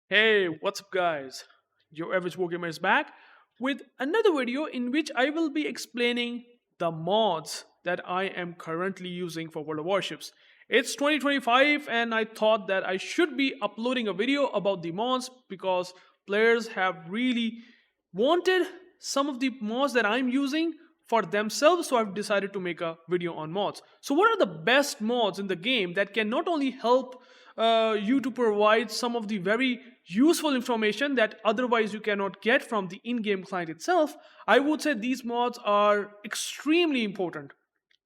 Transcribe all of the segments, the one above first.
Hey, what's up, guys? Your average wargamer is back with another video in which I will be explaining the mods that I am currently using for World of Warships. It's 2025, and I thought that I should be uploading a video about the mods because players have really wanted some of the mods that I'm using for themselves, so I've decided to make a video on mods. So, what are the best mods in the game that can not only help you to provide some of the very useful information that otherwise you cannot get from the in-game client itself? I would say these mods are extremely important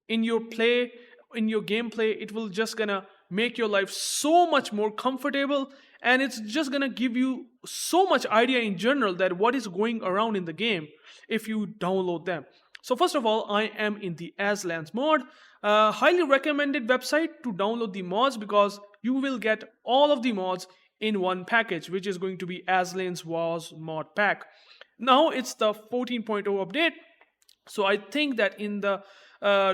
in your play, in your gameplay. It will just gonna make your life so much more comfortable, and it's just gonna give you so much idea in general that what is going around in the game if you download them. So first of all, I am in the Aslain mod. Highly recommended website to download the mods because you will get all of the mods in one package, which is going to be Aslain's Wars mod pack. Now it's the 14.0 update, so I think that in the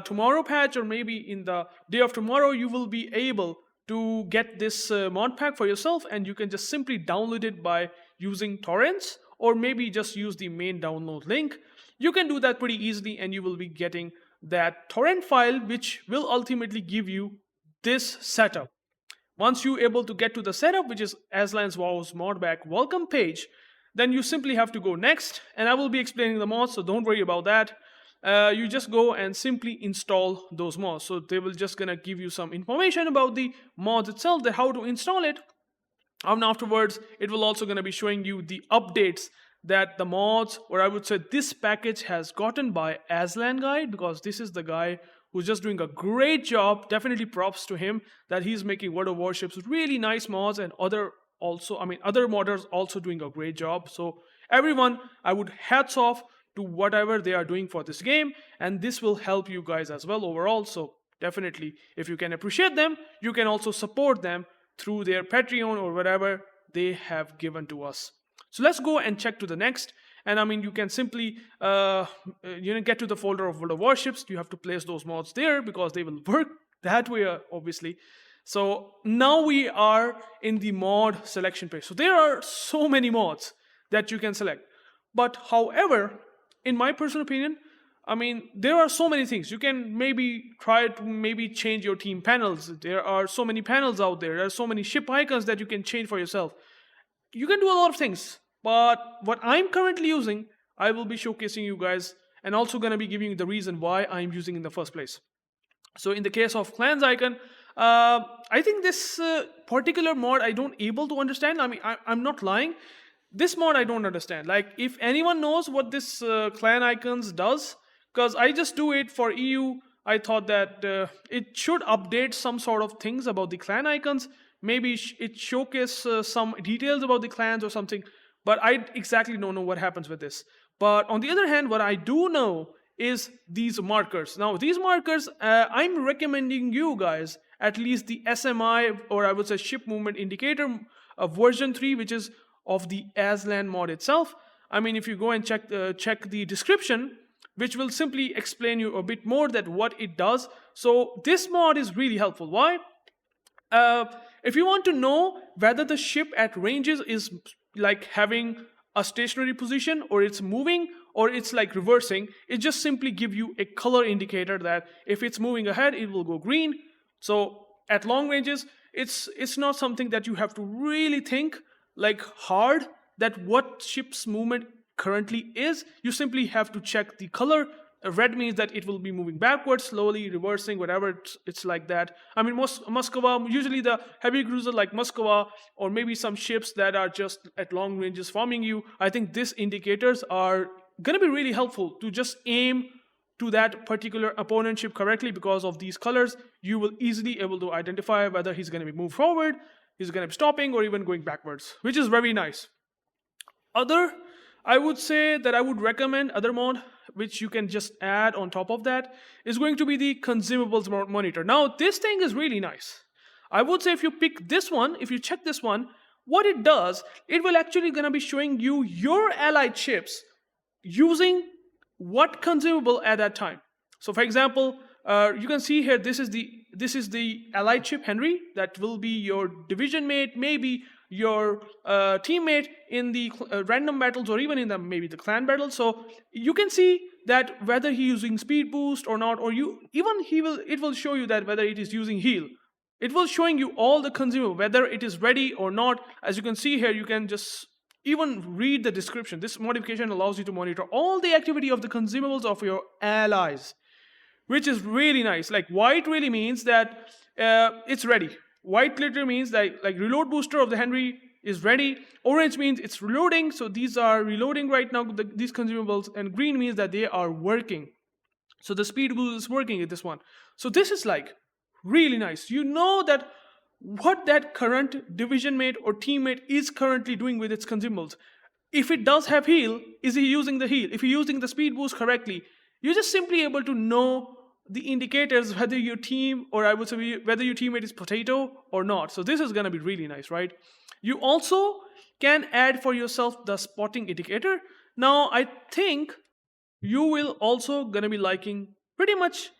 tomorrow patch, or maybe in the day of tomorrow, you will be able to get this mod pack for yourself, and you can just simply download it by using torrents, or maybe just use the main download link. You can do that pretty easily, and you will be getting that torrent file, which will ultimately give you this setup. Once you're able to get to the setup, which is Aslain's Wars modpack welcome page, then you simply have to go next, and I will be explaining the mods, so don't worry about that. You just go and simply install those mods. So they will just gonna give you some information about the mods itself, that how to install it. And afterwards, it will also gonna be showing you the updates that the mods, or I would say this package, has gotten by Aslain guy, because this is the guy who's just doing a great job. Definitely props to him that he's making World of Warships with really nice mods, and other modders also doing a great job. So everyone, I would hats off to whatever they are doing for this game, and this will help you guys as well overall. So definitely, if you can appreciate them, you can also support them through their Patreon or whatever they have given to us. So let's go and check to the next. And you can simply get to the folder of World of Warships. You have to place those mods there because they will work that way, obviously. So now we are in the mod selection page. So there are so many mods that you can select. But however, in my personal opinion, there are so many things. You can maybe try to change your team panels. There are so many panels out there. There are so many ship icons that you can change for yourself. You can do a lot of things. But what I'm currently using, I will be showcasing you guys, and also going to be giving you the reason why I'm using in the first place. So in the case of clans icon, I think this particular mod I don't able to understand. I'm not lying. This mod I don't understand. Like, if anyone knows what this clan icons does, because I just do it for EU, I thought that it should update some sort of things about the clan icons. Maybe it showcase some details about the clans or something. But I exactly don't know what happens with this. But on the other hand, what I do know is these markers. Now, these markers, I'm recommending you guys at least the SMI, or I would say ship movement indicator of version 3, which is of the Aslain mod itself. If you go and check the description, which will simply explain you a bit more that what it does. So this mod is really helpful. Why? If you want to know whether the ship at ranges is like having a stationary position, or it's moving, or it's like reversing, it just simply give you a color indicator that if it's moving ahead, it will go green. So at long ranges, it's not something that you have to really think like hard that what ship's movement currently is. You simply have to check the color. Red means that it will be moving backwards, slowly, reversing, whatever, it's like that. Moskva, usually the heavy cruiser like Moskva, or maybe some ships that are just at long ranges farming you, I think these indicators are going to be really helpful to just aim to that particular opponent ship correctly. Because of these colors, you will easily able to identify whether he's going to be moved forward, he's going to be stopping, or even going backwards, which is very nice. I would say that I would recommend other mod, which you can just add on top of that, is going to be the consumables monitor. Now, this thing is really nice. I would say if you pick this one, if you check this one, what it does, it will actually gonna be showing you your allied ships using what consumable at that time. So for example, you can see here, this is the allied ship Henry, that will be your division mate, maybe your teammate in the random battles, or even in the maybe the clan battle. So you can see that whether he's using speed boost or not, or it will show you that whether it is using heal. It will showing you all the consumable, whether it is ready or not. As you can see here, you can just even read the description. This modification allows you to monitor all the activity of the consumables of your allies, which is really nice. Like white really means that it's ready. White literally means like reload booster of the Henry is ready. Orange means it's reloading, so these are reloading right now, these consumables. And green means that they are working. So the speed boost is working with this one. So this is like really nice. You know that what that current division mate or teammate is currently doing with its consumables. If it does have heal, is he using the heal? If he's using the speed boost correctly, you're just simply able to know the indicators whether your team, or I would say whether your teammate is potato or not. So this is going to be really nice, right? You also can add for yourself the spotting indicator. Now I think you will also going to be liking pretty much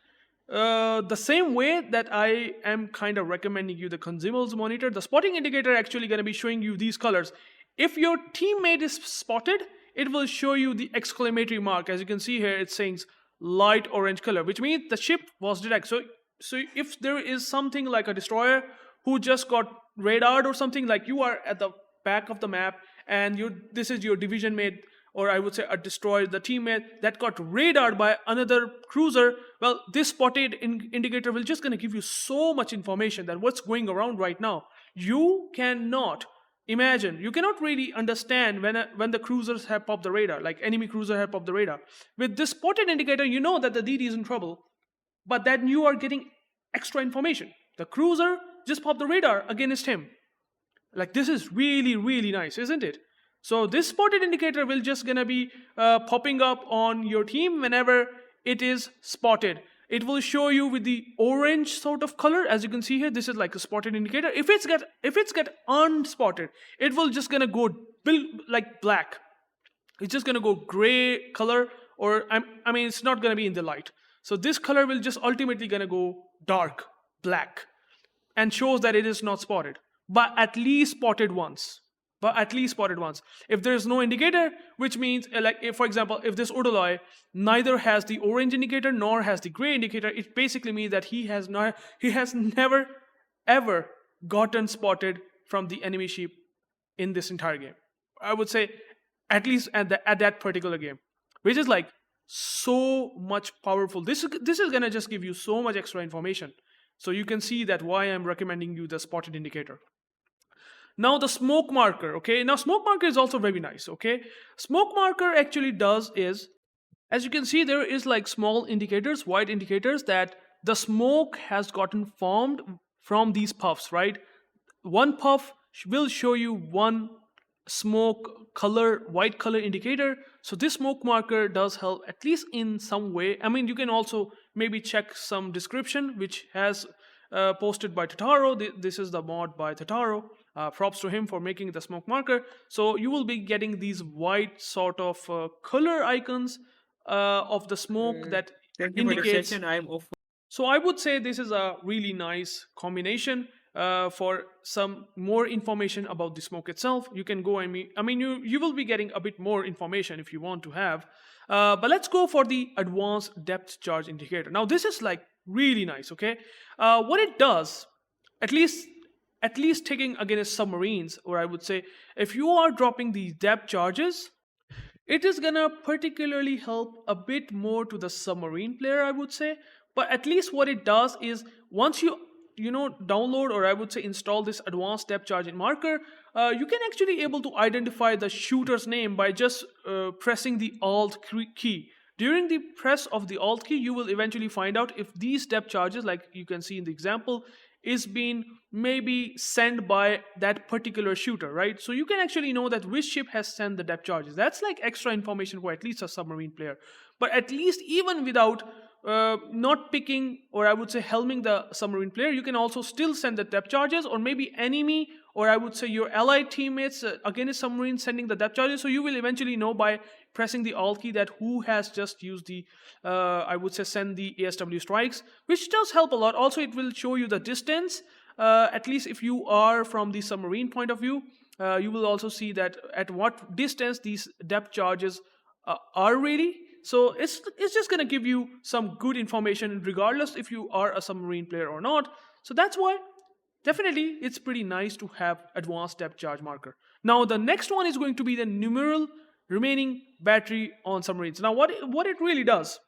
the same way that I am kind of recommending you the consumables monitor. The spotting indicator actually going to be showing you these colors. If your teammate is spotted, it will show you the exclamatory mark. As you can see here, it's saying light orange color, which means the ship was detected. So if there is something like a destroyer who just got radared or something, like you are at the back of the map and this is your division mate, or I would say a destroyer, the teammate that got radared by another cruiser, well, this spotted indicator will just going to give you so much information that what's going around right now. You cannot imagine, you cannot really understand when the cruisers have popped the radar, like enemy cruiser have popped the radar. With this spotted indicator, you know that the DD is in trouble, but then you are getting extra information. The cruiser just popped the radar against him. Like this is really, really nice, isn't it? So this spotted indicator will just gonna be popping up on your team whenever it is spotted. It will show you with the orange sort of color. As you can see here, this is like a spotted indicator. If it's get unspotted, it will just gonna go like black. It's just gonna go gray color, or I mean it's not gonna be in the light. So this color will just ultimately gonna go dark black and shows that it is not spotted, but at least spotted once. If there is no indicator, which means like if, for example, if this Udaloy neither has the orange indicator nor has the gray indicator, it basically means that he has never ever gotten spotted from the enemy ship in this entire game. I would say at least at that particular game, which is like so much powerful. This is gonna just give you so much extra information. So you can see that why I'm recommending you the spotted indicator. Now the smoke marker, okay? Now smoke marker is also very nice, okay? Smoke marker actually does is, as you can see, there is like small indicators, white indicators that the smoke has gotten formed from these puffs, right? One puff will show you one smoke color, white color indicator. So this smoke marker does help at least in some way. I mean, you can also maybe check some description which has posted by Totaro. This is the mod by Totaro. Props to him for making the smoke marker. So you will be getting these white sort of color icons of the smoke that indicates. So I would say this is a really nice combination. For some more information about the smoke itself, you can go and you will be getting a bit more information if you want to have. But let's go for the advanced depth charge indicator. Now this is like really nice, okay? What it does, at least taking against submarines, or I would say if you are dropping these depth charges, it is gonna particularly help a bit more to the submarine player, I would say. But at least what it does is once you download, or I would say install this advanced depth charging marker, you can actually able to identify the shooter's name by just pressing the Alt key. During the press of the Alt key, you will eventually find out if these depth charges, like you can see in the example, is being maybe sent by that particular shooter, right? So you can actually know that which ship has sent the depth charges. That's like extra information for at least a submarine player. But at least even without not picking, or I would say helming the submarine player, you can also still send the depth charges, or maybe enemy, or I would say your allied teammates against submarine sending the depth charges. So you will eventually know by pressing the Alt key that who has just used the I would say send the ASW strikes, which does help a lot. Also it will show you the distance, at least if you are from the submarine point of view. you will also see that at what distance these depth charges are really. So it's just going to give you some good information regardless if you are a submarine player or not. So that's why definitely it's pretty nice to have advanced depth charge marker. Now the next one is going to be the numeral remaining battery on submarines. Now what it really does,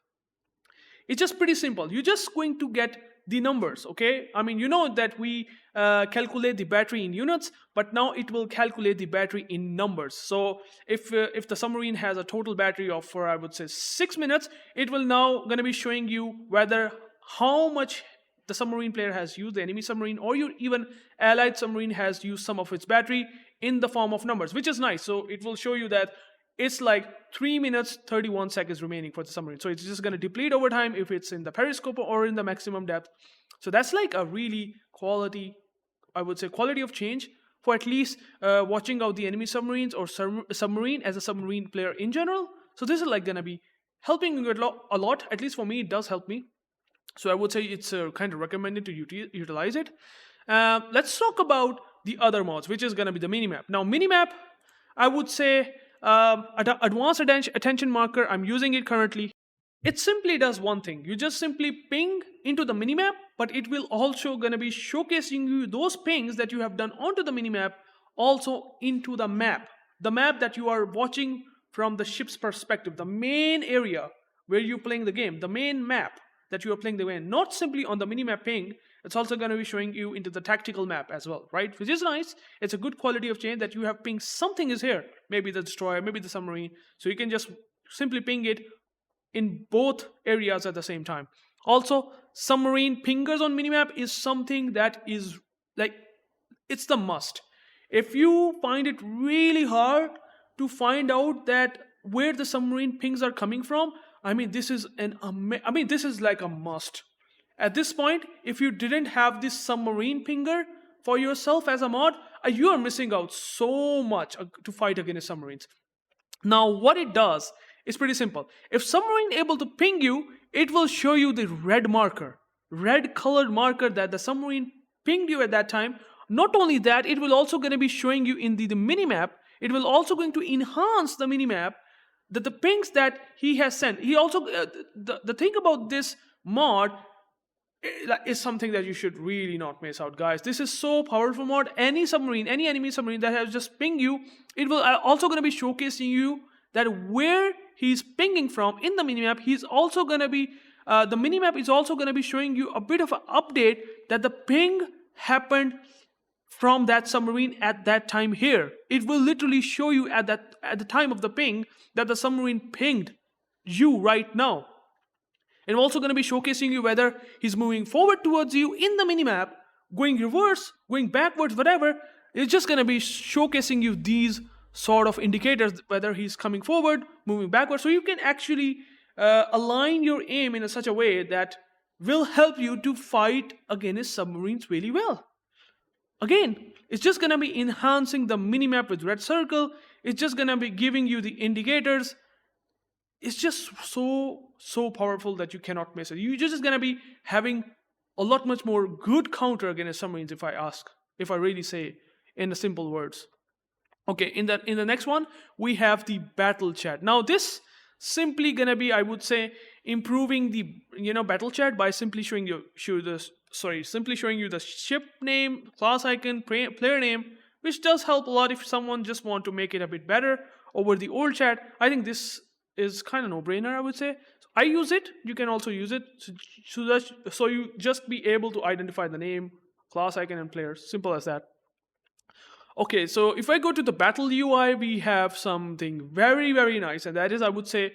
it's just pretty simple. You're just going to get the numbers, okay? I mean, you know that we calculate the battery in units, but now it will calculate the battery in numbers. So if the submarine has a total battery of, for I would say 6 minutes, it will now going to be showing you whether how much the submarine player has used, the enemy submarine, or your even allied submarine has used some of its battery in the form of numbers, which is nice. So it will show you that it's like 3 minutes 31 seconds remaining for the submarine. So it's just going to deplete over time if it's in the periscope or in the maximum depth. So that's like a really quality, I would say, quality of change for at least watching out the enemy submarines or submarine as a submarine player in general. So this is like going to be helping you a lot. At least for me, it does help me. So I would say it's kind of recommended to utilize it. Let's talk about the other mods, which is going to be the minimap. Now minimap, I would say advanced attention marker, I'm using it currently. It simply does one thing. You just simply ping into the minimap, but it will also going to be showcasing you those pings that you have done onto the minimap also into the map that you are watching from the ship's perspective, the main area where you're playing the game, the main map that you are playing the game, not simply on the minimap ping. It's also going to be showing you into the tactical map as well, right? Which is nice. It's a good quality of change that you have pinged something is here. Maybe the destroyer, maybe the submarine. So you can just simply ping it in both areas at the same time. Also, submarine pingers on minimap is something that is like, it's the must. If you find it really hard to find out that where the submarine pings are coming from, I mean, this is this is like a must. At this point, if you didn't have this submarine pinger for yourself as a mod, you are missing out so much to fight against submarines. Now, what it does is pretty simple. If submarine able to ping you, it will show you the red marker, red colored marker that the submarine pinged you at that time. Not only that, it will also going to be showing you in the minimap. It will also going to enhance the minimap that the pings that he has sent. He also the thing about this mod is something that you should really not miss out, guys. This is so powerful mod. Any submarine, any enemy submarine that has just pinged you, it will also going to be showcasing you that where he's pinging from in the minimap. He's also going to be the minimap is also going to be showing you a bit of an update that the ping happened from that submarine at that time here. It will literally show you at the time of the ping that the submarine pinged you right now. And also going to be showcasing you whether he's moving forward towards you in the minimap, going reverse, going backwards, whatever. It's just going to be showcasing you these sort of indicators, whether he's coming forward, moving backwards. So you can actually align your aim in such a way that will help you to fight against submarines really well. Again, it's just going to be enhancing the minimap with red circle. It's just going to be giving you the indicators. It's just so powerful that you cannot miss it. You're just going to be having a lot much more good counter against submarines, if I really say in the simple words. Okay, in the next one, we have the battle chat. Now this simply going to be, I would say, improving the battle chat by simply showing you the ship name, class icon, player name, which does help a lot if someone just want to make it a bit better over the old chat. I think this is kind of no-brainer, I would say. So I use it. You can also use it so you just be able to identify the name, class icon, and players. Simple as that. Okay, so if I go to the battle UI, we have something very, very nice, and that is, I would say,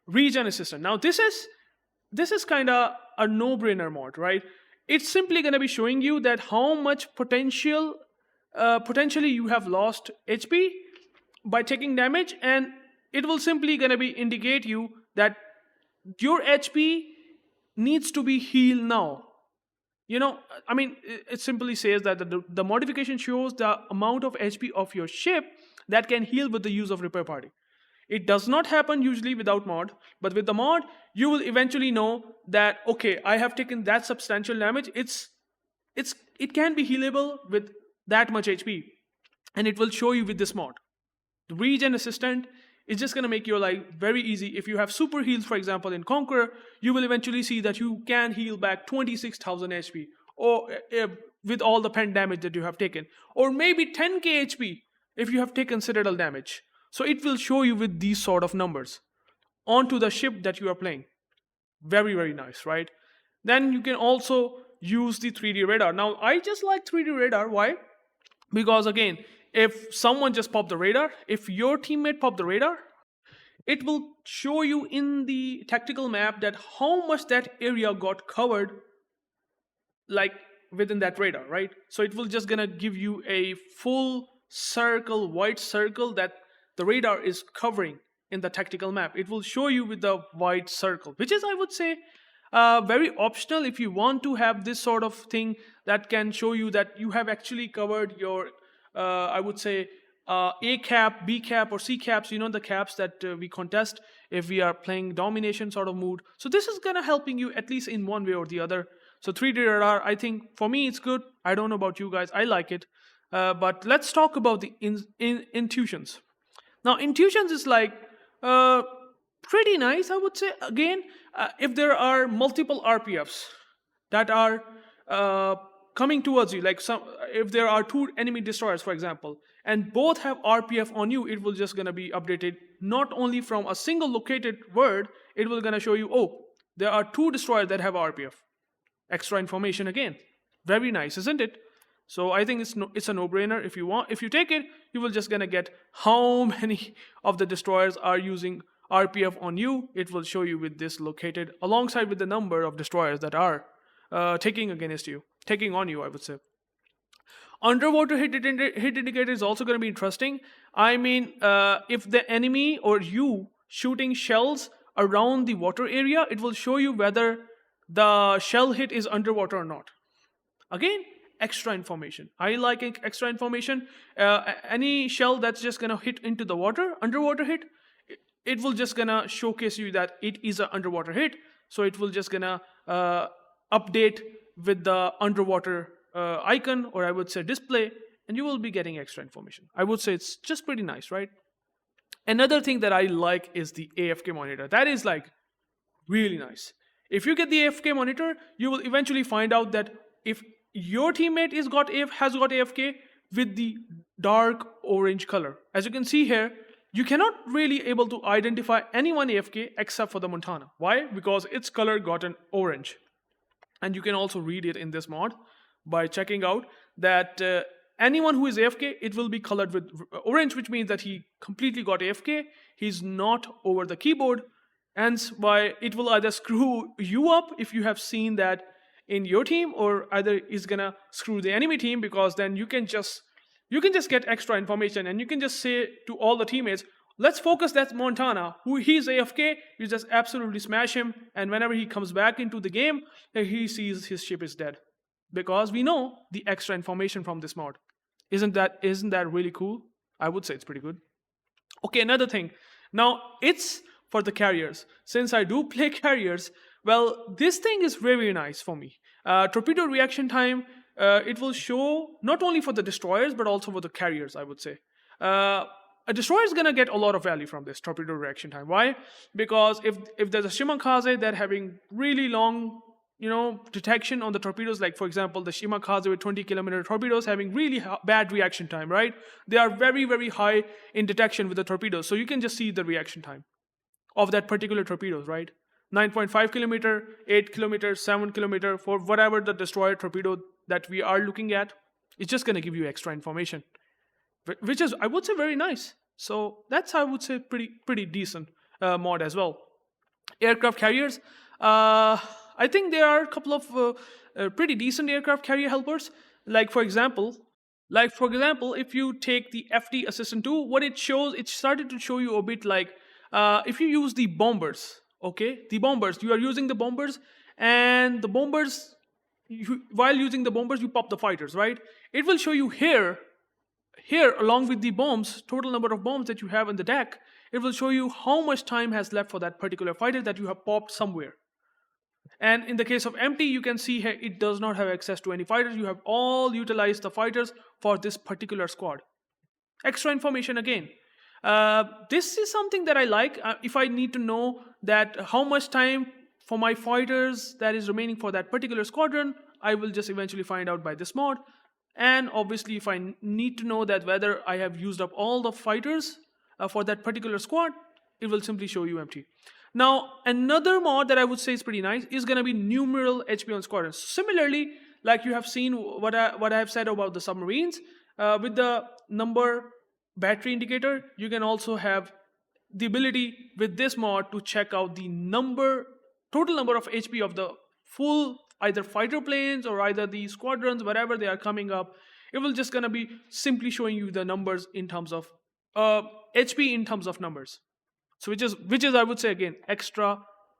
regen assistant. Now this is kind of a no-brainer mod, right? It's simply going to be showing you that how much potentially you have lost HP by taking damage, and it will simply going to be indicate you that your HP needs to be healed now. It simply says that the modification shows the amount of HP of your ship that can heal with the use of repair party. It does not happen usually without mod, but with the mod, you will eventually know that, okay, I have taken that substantial damage. It can be healable with that much HP. and it will show you with this mod. The regen assistant is just going to make your life very easy. If you have super heals, for example, in Conqueror, you will eventually see that you can heal back 26,000 HP, or with all the pen damage that you have taken, or maybe 10k HP if you have taken Citadel damage. So it will show you with these sort of numbers onto the ship that you are playing. Very, very nice, right? Then you can also use the 3D radar. Now, I just like 3D radar. Why? Because again, if someone just popped the radar, if your teammate popped the radar, it will show you in the tactical map that how much that area got covered, like within that radar, right? So it will just gonna give you a full circle, white circle that the radar is covering in the tactical map. It will show you with the white circle, which is, I would say, very optional if you want to have this sort of thing that can show you that you have actually covered your, I would say, A cap, B cap, or C caps, the caps that we contest if we are playing domination sort of mood. So this is gonna helping you at least in one way or the other. So 3D radar, I think for me it's good. I don't know about you guys, I like it. But let's talk about the intuitions. Now, intuitions is like pretty nice, I would say. Again, if there are multiple RPFs that are coming towards you, like if there are two enemy destroyers, for example, and both have RPF on you, it will just gonna be updated not only from a single located word. It will gonna show you, oh, there are two destroyers that have RPF. Extra information again. Very nice, isn't it? So I think it's a no-brainer. If you take it, you will just gonna get how many of the destroyers are using RPF on you. It will show you with this located alongside with the number of destroyers that are taking on you, I would say. Underwater hit indicator is also going to be interesting. I mean, if the enemy or you shooting shells around the water area, it will show you whether the shell hit is underwater or not. Again, extra information. I like extra information. Any shell that's just going to hit into the water, underwater hit, it will just gonna showcase you that it is an underwater hit. So it will just gonna update with the underwater icon, or I would say display, and you will be getting extra information. I would say it's just pretty nice, right? Another thing that I like is the AFK monitor. That is like really nice. If you get the AFK monitor, you will eventually find out that if your teammate has got AFK with the dark orange color. As you can see here, you cannot really able to identify anyone AFK except for the Montana. Why? Because its color got an orange. And you can also read it in this mod by checking out that anyone who is AFK, it will be colored with orange, which means that he completely got AFK. He's not over the keyboard. And why it will either screw you up if you have seen that in your team, or either is gonna screw the enemy team, because then you can just get extra information and you can just say to all the teammates, let's focus that Montana, who he's AFK, you just absolutely smash him, and whenever he comes back into the game, he sees his ship is dead. Because we know the extra information from this mod. Isn't that really cool? I would say it's pretty good. Okay, another thing. Now, it's for the carriers. Since I do play carriers, well, this thing is very nice for me. Torpedo reaction time, it will show not only for the destroyers, but also for the carriers, I would say. A destroyer is going to get a lot of value from this torpedo reaction time. Why? Because if there's a Shimakaze that having really long, detection on the torpedoes, like for example, the Shimakaze with 20-kilometer torpedoes having really bad reaction time, right? They are very, very high in detection with the torpedoes. So you can just see the reaction time of that particular torpedoes, right? 9.5 kilometer, 8 kilometer, 7 kilometer, for whatever the destroyer torpedo that we are looking at, it's just going to give you extra information, which is, I would say, very nice. So that's, I would say, pretty decent mod as well. Aircraft carriers, I think there are a couple of pretty decent aircraft carrier helpers. Like for example, if you take the FD Assistant 2, what it shows, it started to show you a bit like if you use the bombers, okay, you are using the bombers, and the bombers, while using the bombers, you pop the fighters, right? It will show you here along with the bombs, total number of bombs that you have in the deck. It will show you how much time has left for that particular fighter that you have popped somewhere. And in the case of empty, you can see here it does not have access to any fighters. You have all utilized the fighters for this particular squad. Extra information again. This is something that I like. If I need to know that how much time for my fighters that is remaining for that particular squadron, I will just eventually find out by this mod. And obviously, if I need to know that whether I have used up all the fighters for that particular squad, it will simply show you empty. Now, another mod that I would say is pretty nice is going to be numeral HP on squadrons. Similarly, like you have seen what I have said about the submarines, with the number battery indicator, you can also have the ability with this mod to check out the total number of HP of the full either fighter planes or either the squadrons, wherever they are coming up. It will just gonna be simply showing you the numbers in terms of HP in terms of numbers. So which is I would say again extra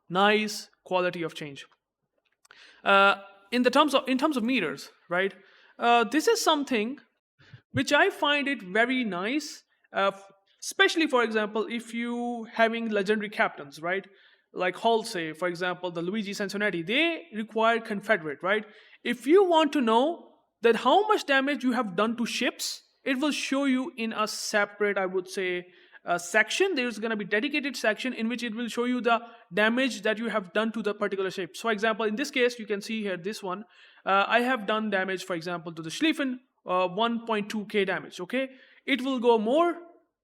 nice quality of change. In terms of meters, right? This is something which I find it very nice, especially for example if you having legendary captains, right? Like Halsey, for example, the Luigi Sansonetti, they require Confederate, right? If you want to know that how much damage you have done to ships, it will show you in a separate, I would say, section. There's going to be dedicated section in which it will show you the damage that you have done to the particular ship. So, for example, in this case, you can see here this one. I have done damage, for example, to the Schlieffen, 1.2k damage. Okay, it will go more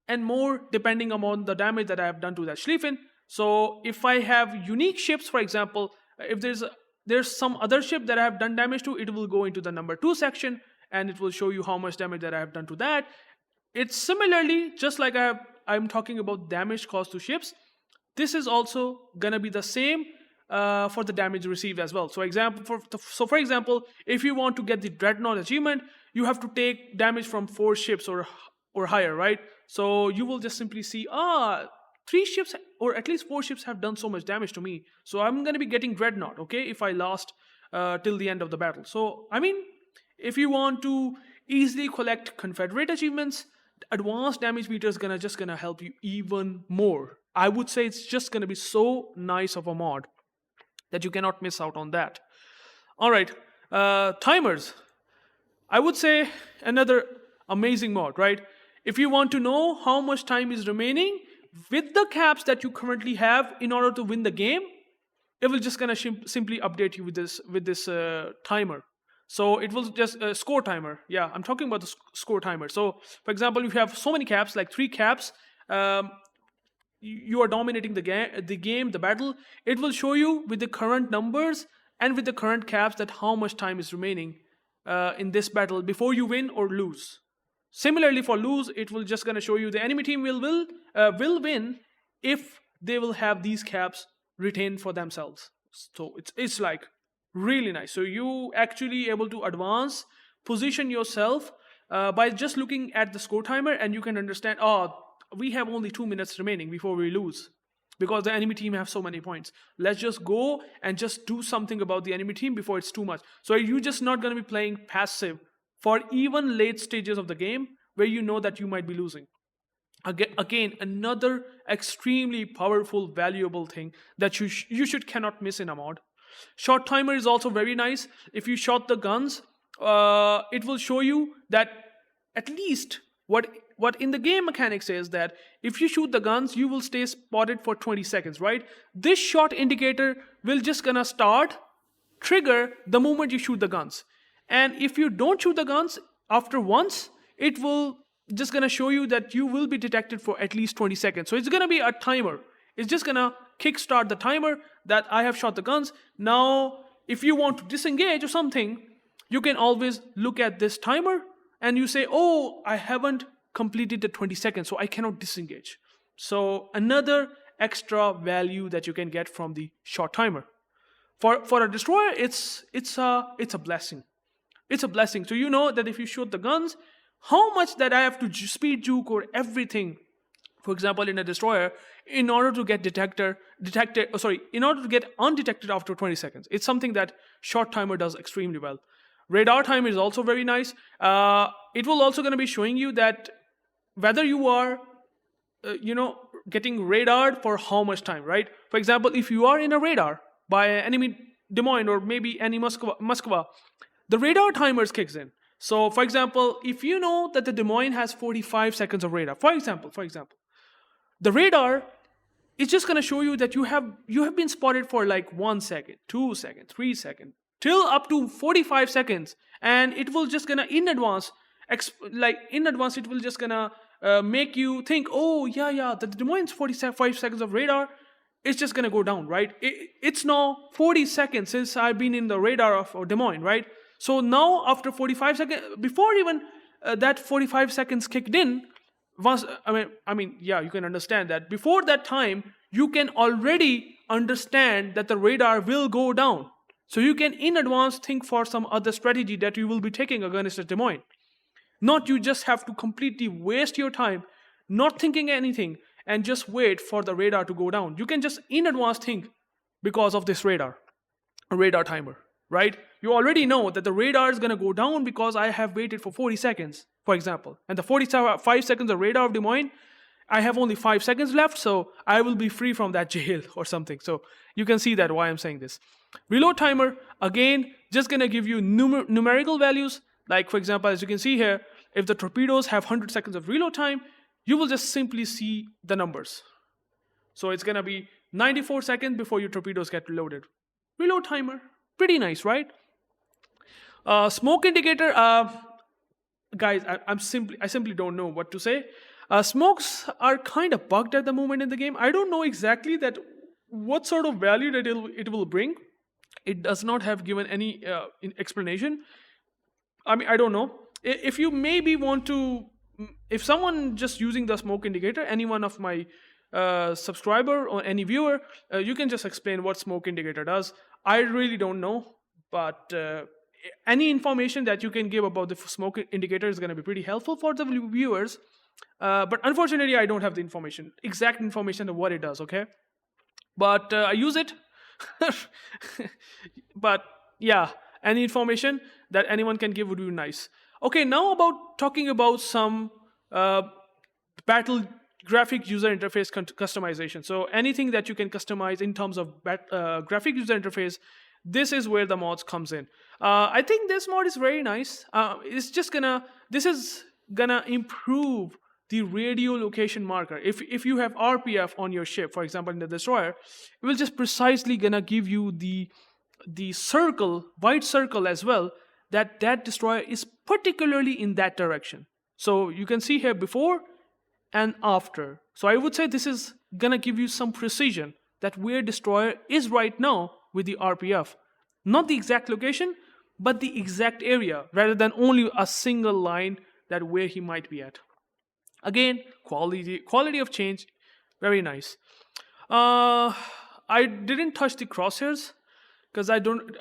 and more depending upon the damage that I have done to that Schlieffen. So, if I have unique ships, for example, if there's some other ship that I have done damage to, it will go into the number 2 section and it will show you how much damage that I have done to that. It's similarly, just like I'm talking about damage caused to ships, this is also gonna be the same for the damage received as well. So for example, if you want to get the Dreadnought achievement, you have to take damage from 4 ships or higher, right? So you will just simply see, 3 ships or at least 4 ships have done so much damage to me. So I'm gonna be getting Dreadnought, okay, if I last till the end of the battle. So I mean, if you want to easily collect Confederate achievements, advanced damage meter is gonna help you even more. I would say it's just gonna be so nice of a mod that you cannot miss out on that. All right, timers. I would say another amazing mod, right? If you want to know how much time is remaining with the caps that you currently have in order to win the game, it will just gonna simply update you with this timer. So it will just score timer. Yeah, I'm talking about the score timer. So for example, if you have so many caps, like 3 caps, you are dominating the game, the battle. It will show you with the current numbers and with the current caps that how much time is remaining in this battle before you win or lose. Similarly, for lose, it will just gonna show you the enemy team will win if they will have these caps retained for themselves. So it's like really nice. So you actually able to advance, position yourself by just looking at the score timer, and you can understand, we have only 2 minutes remaining before we lose because the enemy team have so many points. Let's just go and just do something about the enemy team before it's too much. So you're just not going to be playing passive for even late stages of the game where you know that you might be losing. Again, another extremely powerful, valuable thing that you should cannot miss in a mod. Shot timer is also very nice. If you shot the guns, it will show you that at least what in the game mechanics is that if you shoot the guns, you will stay spotted for 20 seconds, right? This shot indicator will just gonna trigger the moment you shoot the guns. And if you don't shoot the guns after once, it will just gonna show you that you will be detected for at least 20 seconds. So it's gonna be a timer. It's just gonna kickstart the timer that I have shot the guns. Now, if you want to disengage or something, you can always look at this timer and you say, I haven't completed the 20 seconds, so I cannot disengage. So another extra value that you can get from the shot timer. For a destroyer, it's a blessing. It's a blessing. So you know that if you shoot the guns, how much that I have to speed juke or everything, for example, in a destroyer, in order to get in order to get undetected after 20 seconds. It's something that shot timer does extremely well. Radar timer is also very nice. It will also going to be showing you that whether you are, getting radared for how much time, right? For example, if you are in a radar by enemy Des Moines or maybe enemy Moskva, the radar timers kicks in. So for example, if you know that the Des Moines has 45 seconds of radar, for example, the radar is just going to show you that you have been spotted for like 1 second, 2 seconds, 3 seconds, till up to 45 seconds, and it will just gonna in advance it will just gonna make you think, oh yeah, the Des Moines 45 seconds of radar is just gonna go down, right? It's now 40 seconds since I've been in the radar of Des Moines, right? So now after 45 seconds, before even that 45 seconds kicked in, once yeah, you can understand that before that time you can already understand that the radar will go down. So you can in advance think for some other strategy that you will be taking against the Des Moines. Not you just have to completely waste your time not thinking anything and just wait for the radar to go down. You can just in advance think because of this radar timer, right? You already know that the radar is going to go down because I have waited for 40 seconds, for example. And the 45 seconds of radar of Des Moines, I have only 5 seconds left, so I will be free from that jail or something. So you can see that why I'm saying this. Reload timer, again, just going to give you numerical values. Like, for example, as you can see here, if the torpedoes have 100 seconds of reload time, you will just simply see the numbers. So it's going to be 94 seconds before your torpedoes get reloaded. Reload timer, pretty nice, right? Smoke indicator, guys, I simply don't know what to say. Smokes are kind of bugged at the moment in the game. I don't know exactly that what sort of value that it will bring. It does not have given any explanation. I mean, I don't know. If you maybe want to, if someone just using the smoke indicator, any one of my subscriber or any viewer, you can just explain what smoke indicator does. I really don't know, but any information that you can give about the smoke indicator is going to be pretty helpful for the viewers. But unfortunately, I don't have the exact information of what it does, okay? But I use it. But yeah, any information that anyone can give would be nice. Okay, now talking about some battle graphic user interface customization. So anything that you can customize in terms of graphic user interface, this is where the mods comes in. I think this mod is very nice. This is gonna improve the radio location marker. If you have RPF on your ship, for example in the destroyer, it will just precisely gonna give you the white circle as well, that destroyer is particularly in that direction. So you can see here before and after. So I would say this is gonna give you some precision that where destroyer is right now with the RPF. Not the exact location, but the exact area, rather than only a single line that where he might be at. Again, quality of change, very nice. I didn't touch the crosshairs because I don't.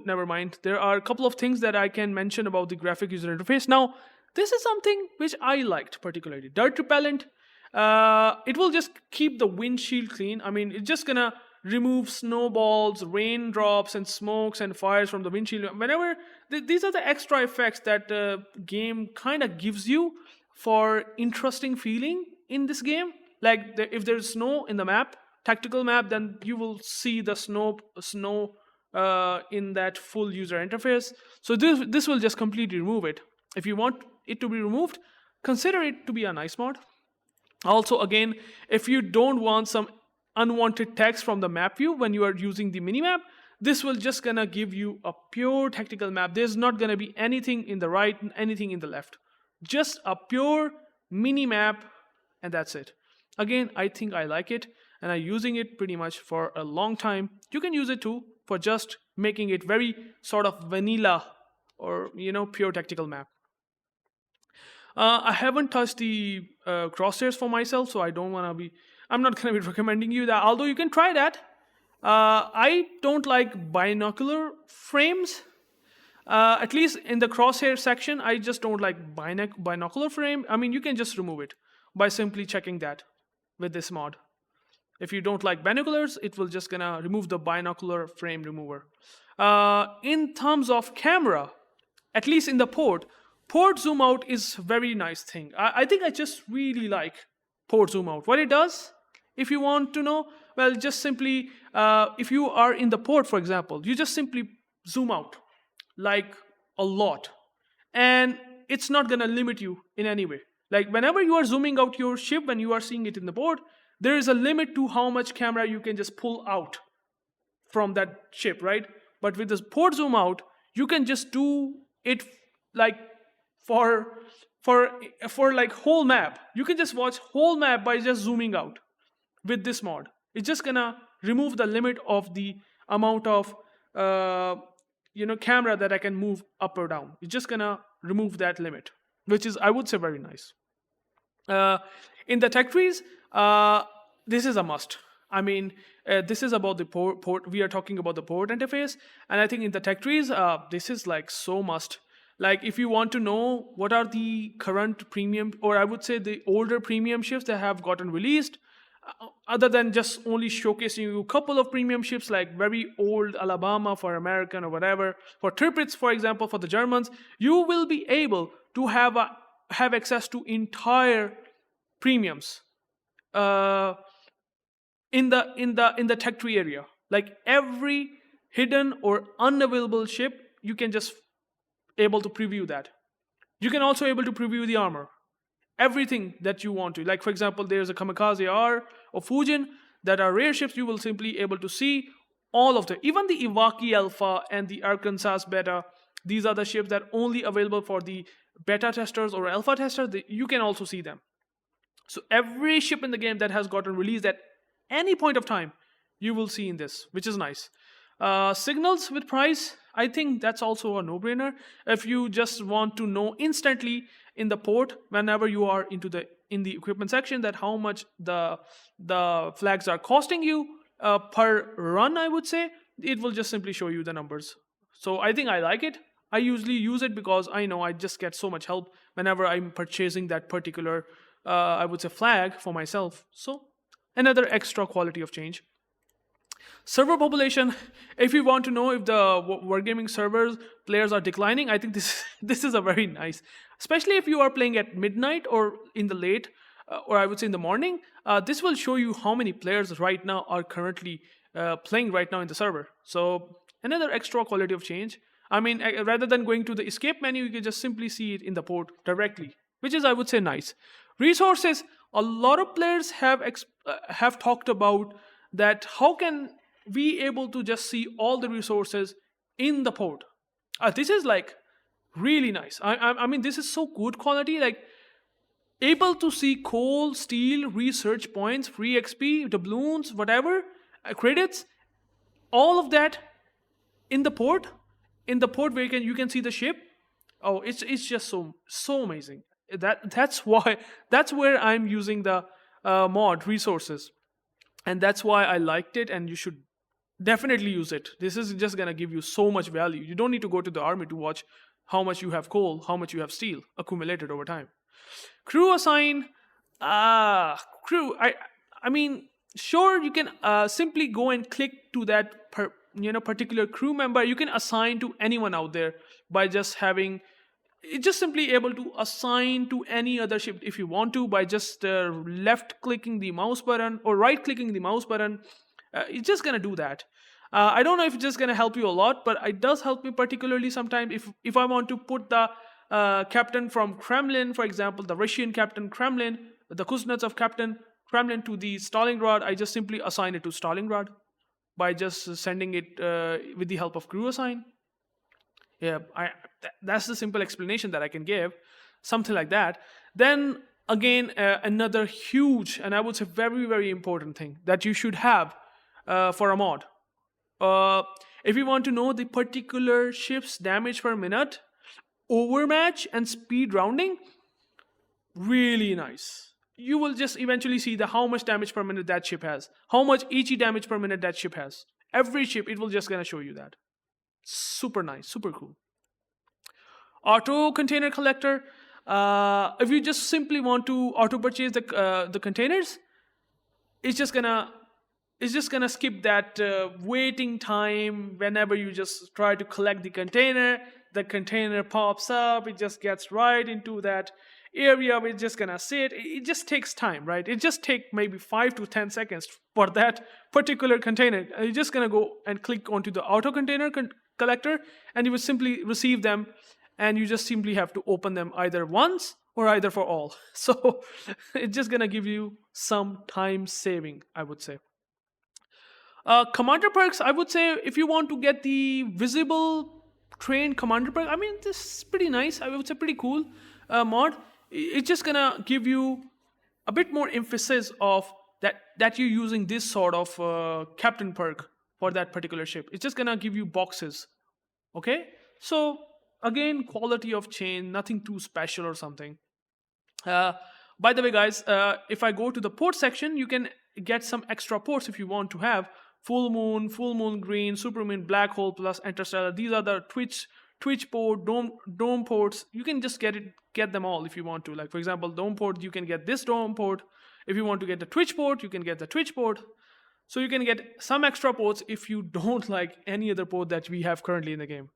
Never mind. There are a couple of things that I can mention about the graphic user interface. Now, this is something which I liked particularly. Dirt repellent. It will just keep the windshield clean. I mean, it's just gonna remove snowballs, raindrops, and smokes and fires from the windshield. Whenever these are the extra effects that the game kind of gives you for interesting feeling in this game. Like if there's snow in the map, tactical map, then you will see the snow in that full user interface. So this will just completely remove it. If you want it to be removed, consider it to be a nice mod. Also, again, if you don't want some unwanted text from the map view when you are using the minimap, this will just gonna give you a pure tactical map. There's not gonna be anything in the right, anything in the left. Just a pure mini map, and that's it. Again, I think I like it, and I'm using it pretty much for a long time. You can use it too for just making it very sort of vanilla or pure tactical map. I haven't touched the crosshairs for myself, so I'm not gonna be recommending you that. Although you can try that. I don't like binocular frames. At least in the crosshair section, I just don't like binocular frame. I mean, you can just remove it by simply checking that with this mod. If you don't like binoculars, it will just gonna remove the binocular frame remover. In terms of camera, at least in the port zoom out is very nice thing. I think I just really like port zoom out. What it does, if you want to know, well, just simply, if you are in the port, for example, you just simply zoom out like a lot, and it's not gonna limit you in any way. Like whenever you are zooming out your ship, when you are seeing it in the board, there is a limit to how much camera you can just pull out from that ship, right? But with this port zoom out, you can just do it like for for like whole map. You can just watch whole map by just zooming out with this mod. It's just gonna remove the limit of the amount of camera that I can move up or down. It's just gonna remove that limit, which is, I would say, very nice. In the tech trees, this is a must. I mean, this is about the port. We are talking about the port interface, and I think in the tech trees, this is like so must. Like if you want to know what are the current premium, or I would say the older premium ships that have gotten released, other than just only showcasing you a couple of premium ships like very old Alabama for American or whatever, for Tirpitz, for example, for the Germans, you will be able to have access to entire premiums in the tech tree area. Like every hidden or unavailable ship, you can just able to preview that. You can also able to preview the armor, everything that you want to. Like for example, there's a Kamikaze R or Fujin that are rare ships. You will simply able to see all of them, even the Iwaki Alpha and the Arkansas Beta. These are the ships that only available for the beta testers or alpha testers. You can also see them. So every ship in the game that has gotten released at any point of time, you will see in this, which is nice. Signals with price, I think that's also a no-brainer. If you just want to know instantly in the port, whenever you are in the equipment section, that how much the flags are costing you per run, I would say, it will just simply show you the numbers. So I think I like it. I usually use it because I know I just get so much help whenever I'm purchasing that particular, I would say, flag for myself. So another extra quality of change. Server population, if you want to know if the Wargaming servers players are declining, I think this is a very nice, especially if you are playing at midnight or in the late, or I would say in the morning. This will show you how many players right now are currently playing right now in the server. So another extra quality of change. I mean, rather than going to the escape menu, you can just simply see it in the port directly, which is, I would say, nice. Resources, a lot of players have talked about that. How can we able to just see all the resources in the port? This is like really nice. I mean, this is so good quality. Like able to see coal, steel, research points, free XP, doubloons, whatever, credits, all of that in the port. In the port where you can see the ship. Oh, it's just so amazing. That's where I'm using the mod resources, and that's why I liked it. And you should definitely use it. This is just gonna give you so much value. You don't need to go to the army to watch how much you have coal, how much you have steel accumulated over time. Crew assign, crew. I mean, sure, you can simply go and click to that particular crew member. You can assign to anyone out there by just having. It's just simply able to assign to any other ship if you want to by just left clicking the mouse button or right clicking the mouse button. It's just gonna do that. I don't know if it's just gonna help you a lot, but it does help me particularly sometimes if I want to put the captain from Kremlin, for example, the Russian Captain Kremlin, the Kuznetsov Captain Kremlin to the Stalingrad. I just simply assign it to Stalingrad by just sending it with the help of crew assign. Yeah, that's the simple explanation that I can give, something like that. Then again, another huge and I would say very, very important thing that you should have for a mod. If you want to know the particular ship's damage per minute, overmatch and speed rounding, really nice. You will just eventually see how much damage per minute that ship has, how much HE damage per minute that ship has. Every ship, it will just gonna show you that. Super nice, super cool. Auto container collector. If you just simply want to auto purchase the containers, it's just gonna skip that waiting time. Whenever you just try to collect the container pops up. It just gets right into that area where it's just gonna sit. It just takes time, right? It just takes maybe 5 to 10 seconds for that particular container. You're just gonna go and click onto the auto container collector, and you will simply receive them and you just simply have to open them either once or either for all. So it's just gonna give you some time saving, I would say. Commander perks, I would say if you want to get the visible train commander perk, I mean, this is pretty nice. I would say pretty cool mod. It's just gonna give you a bit more emphasis of that you're using this sort of captain perk for that particular ship. It's just gonna give you boxes. Okay, so again, quality of chain, nothing too special or something. By the way, guys, if I go to the port section, you can get some extra ports if you want to have full moon green, super moon, black hole plus interstellar. These are the Twitch port, dome ports. You can just get them all if you want to. Like for example, dome port, you can get this dome port. If you want to get the Twitch port, you can get the Twitch port. So you can get some extra ports if you don't like any other port that we have currently in the game.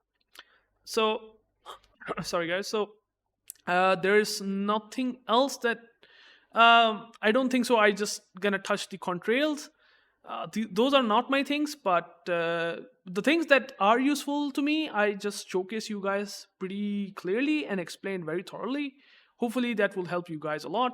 So sorry guys. So there is nothing else that I don't think so. I just gonna touch the contrails. Those are not my things, but the things that are useful to me, I just showcase you guys pretty clearly and explain very thoroughly. Hopefully that will help you guys a lot.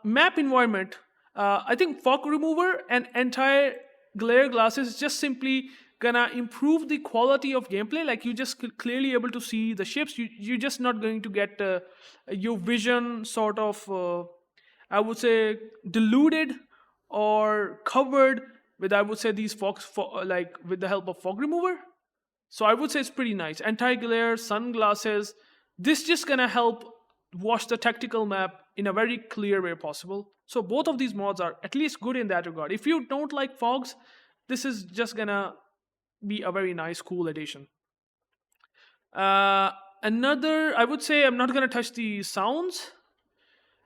Map environment. I think fog remover and entire glare glasses just simply gonna improve the quality of gameplay. Like you just clearly able to see the ships. You're just not going to get your vision sort of I would say diluted or covered with, I would say, these like with the help of fog remover. So I would say it's pretty nice. Anti-glare, sunglasses. This just gonna help watch the tactical map in a very clear way possible. So both of these mods are at least good in that regard. If you don't like fogs, this is just gonna be a very nice, cool addition. Another, I would say, I'm not gonna touch the sounds.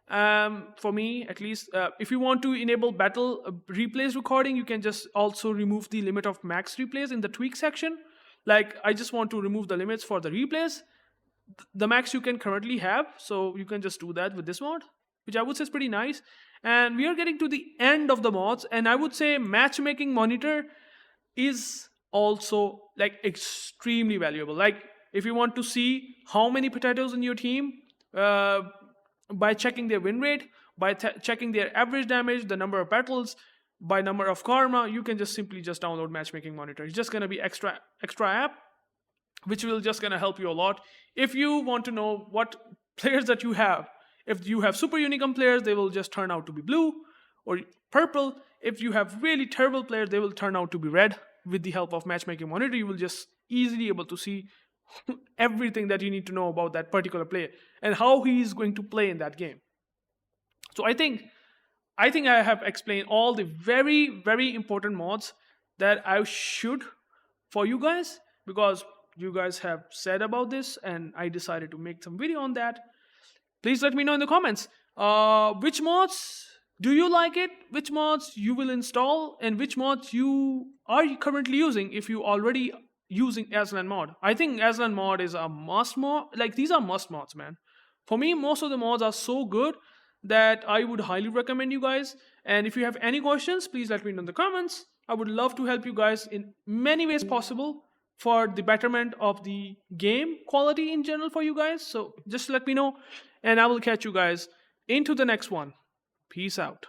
For me at least, if you want to enable battle replays recording, you can just also remove the limit of max replays in the tweak section. Like I just want to remove the limits for the replays, the max you can currently have, so you can just do that with this mod, which I would say is pretty nice. And we are getting to the end of the mods, and I would say matchmaking monitor is also like extremely valuable. Like if you want to see how many potatoes in your team, by checking their win rate, by checking their average damage, the number of battles, by number of karma, you can just simply just download matchmaking monitor. It's just gonna be extra app, which will just gonna help you a lot. If you want to know what players that you have, if you have super unicum players, they will just turn out to be blue or purple. If you have really terrible players, they will turn out to be red. With the help of matchmaking monitor, you will just easily able to see everything that you need to know about that particular player and how he is going to play in that game. So I think I have explained all the very, very important mods that I should for you guys, because you guys have said about this and I decided to make some video on that. Please let me know in the comments which mods do you like it, which mods you will install, and which mods you are currently using if you already using Aslain mod. I think Aslain mod is a must mod. Like these are must mods, man. For me, most of the mods are so good that I would highly recommend you guys. And if you have any questions, please let me know in the comments. I would love to help you guys in many ways possible for the betterment of the game quality in general for you guys. So just let me know, and I will catch you guys into the next one. Peace out.